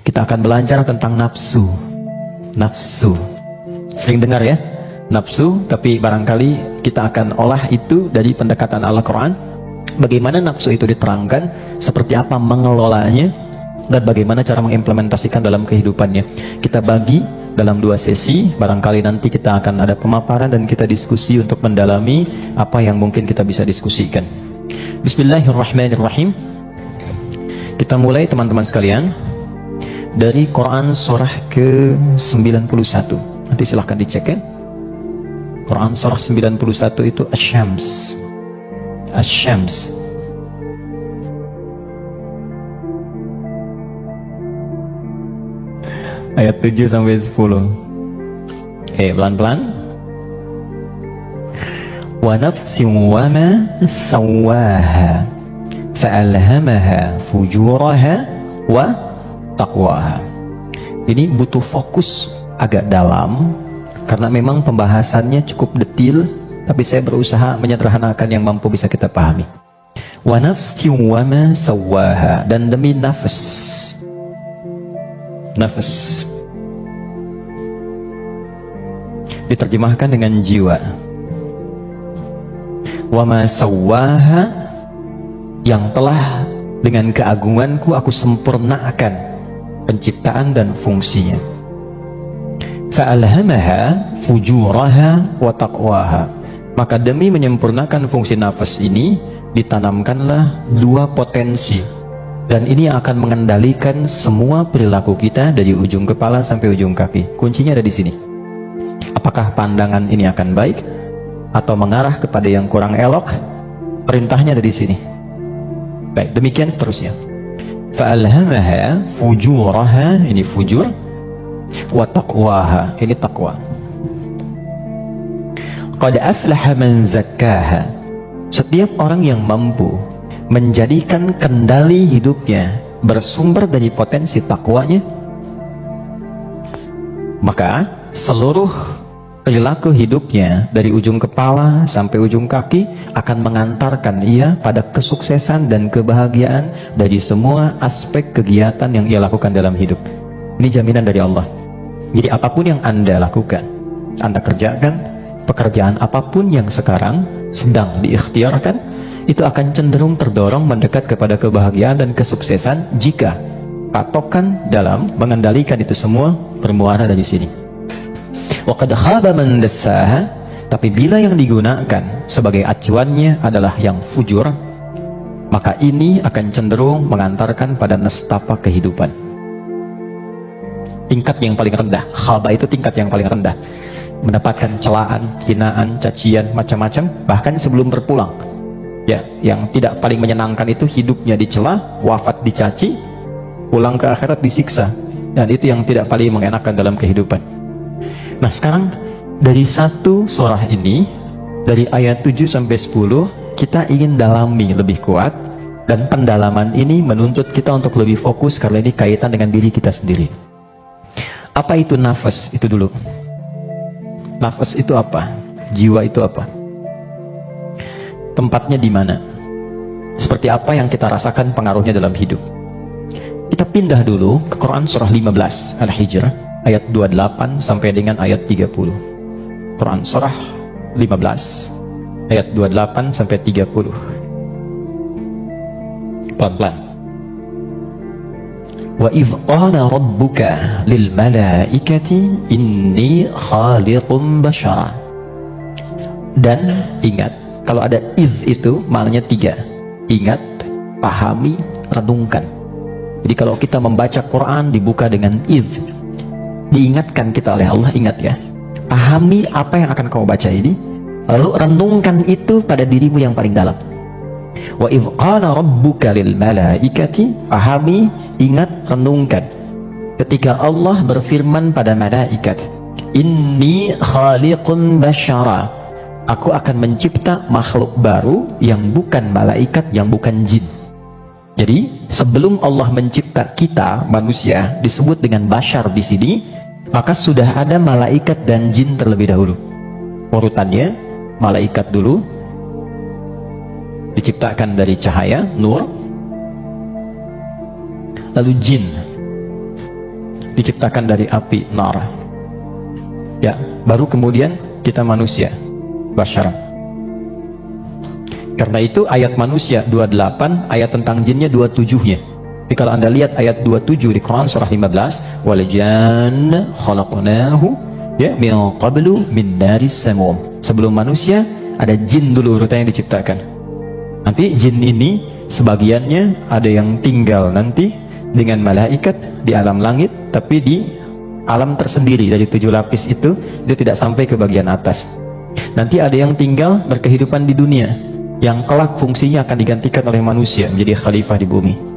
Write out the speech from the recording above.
Kita akan belajar tentang nafsu. Nafsu. Sering dengar ya? Nafsu, tapi barangkali kita akan olah itu dari pendekatan Al-Quran. Bagaimana nafsu itu diterangkan, seperti apa mengelolanya, dan bagaimana cara mengimplementasikan dalam kehidupannya. Kita bagi dalam 2 sesi, barangkali nanti kita akan ada pemaparan dan kita diskusi untuk mendalami apa yang mungkin kita bisa diskusikan. Bismillahirrahmanirrahim. Kita mulai teman-teman sekalian dari Quran surah ke-91. Nanti silahkan dicek ya. Quran surah 91 itu Asy-Syams. Asy-Syams. Ayat 7 sampai 10. Pelan-pelan. Wa nafsin wa ma sawwaha fa'alhamaha fujuraha wa taqwaha. Ini butuh fokus agak dalam karena memang pembahasannya cukup detil, tapi saya berusaha menyederhanakan yang mampu bisa kita pahami. Wa nafsin wa ma sawwaha, dan demi nafas. Nafas diterjemahkan dengan jiwa. Wa ma sawwaha, yang telah dengan keagunganku aku sempurnakan penciptaan dan fungsinya. Fa'alhamaha fujuraha wa taqwaha, maka demi menyempurnakan fungsi nafas ini ditanamkanlah 2 potensi, dan ini akan mengendalikan semua perilaku kita dari ujung kepala sampai ujung kaki. Kuncinya ada di sini. Apakah pandangan ini akan baik atau mengarah kepada yang kurang elok? Perintahnya ada di sini. Baik, demikian seterusnya. Fa'alhamaha fujuraha, ini fujur, wa taqwaha, ini taqwa. Qad aflaha man zakkaha, setiap orang yang mampu menjadikan kendali hidupnya bersumber dari potensi takwanya, maka seluruh perilaku hidupnya dari ujung kepala sampai ujung kaki akan mengantarkan ia pada kesuksesan dan kebahagiaan dari semua aspek kegiatan yang ia lakukan dalam hidup. Ini jaminan dari Allah. Jadi apapun yang Anda lakukan, Anda kerjakan, pekerjaan apapun yang sekarang sedang diikhtiarkan, itu akan cenderung terdorong mendekat kepada kebahagiaan dan kesuksesan jika patokan dalam mengendalikan itu semua bermuara dari sini. Wa qad khaba man dassaha, tapi bila yang digunakan sebagai acuannya adalah yang fujur, maka ini akan cenderung mengantarkan pada nestapa kehidupan. Tingkat yang paling rendah, khaba itu tingkat yang paling rendah, mendapatkan celaan, hinaan, cacian, macam-macam, bahkan sebelum berpulang. Ya, yang tidak paling menyenangkan itu hidupnya dicela, wafat dicaci, pulang ke akhirat disiksa, dan itu yang tidak paling mengenakan dalam kehidupan. Nah, sekarang dari satu surah ini, dari ayat 7 sampai 10, kita ingin dalami lebih kuat, dan pendalaman ini menuntut kita untuk lebih fokus karena ini kaitan dengan diri kita sendiri. Apa itu nafas? Itu dulu. Nafas itu apa? Jiwa itu apa? Tempatnya di mana? Seperti apa yang kita rasakan pengaruhnya dalam hidup? Kita pindah dulu ke Quran surah 15 Al-Hijr ayat 28 sampai dengan ayat 30. Quran surah 15 ayat 28 sampai 30. Pelan-pelan. Wa idh qala rabbuka lil malaikati inni khaliqum bashara. Dan ingat, kalau ada idh itu maknanya 3. Ingat, pahami, renungkan. Jadi kalau kita membaca Quran dibuka dengan idh, diingatkan kita oleh Allah, ingat ya, pahami apa yang akan kamu baca ini, lalu renungkan itu pada dirimu yang paling dalam. Wa idh qala rabbuka lil malaikati, pahami, ingat, renungkan ketika Allah berfirman pada malaikat, inni khaliqun bashara, aku akan mencipta makhluk baru yang bukan malaikat, yang bukan jin. Jadi sebelum Allah mencipta kita manusia disebut dengan bashar di sini, maka sudah ada malaikat dan jin terlebih dahulu. Urutannya, malaikat dulu diciptakan dari cahaya, nur, lalu jin. diciptakan dari api nar. Ya, baru kemudian kita manusia, basyar. Karena itu ayat manusia 28, ayat tentang jinnya 27-nya. Jadi kalau Anda lihat ayat 27 di Quran surah 15, wal janna khalaqnahu ya min qablu min naris samum. Sebelum manusia ada jin dulu urutannya diciptakan. Nanti jin ini sebagiannya ada yang tinggal nanti dengan malaikat di alam langit, tapi di alam tersendiri dari 7 lapis itu dia tidak sampai ke bagian atas. Nanti ada yang tinggal berkehidupan di dunia, yang kelak fungsinya akan digantikan oleh manusia menjadi khalifah di bumi.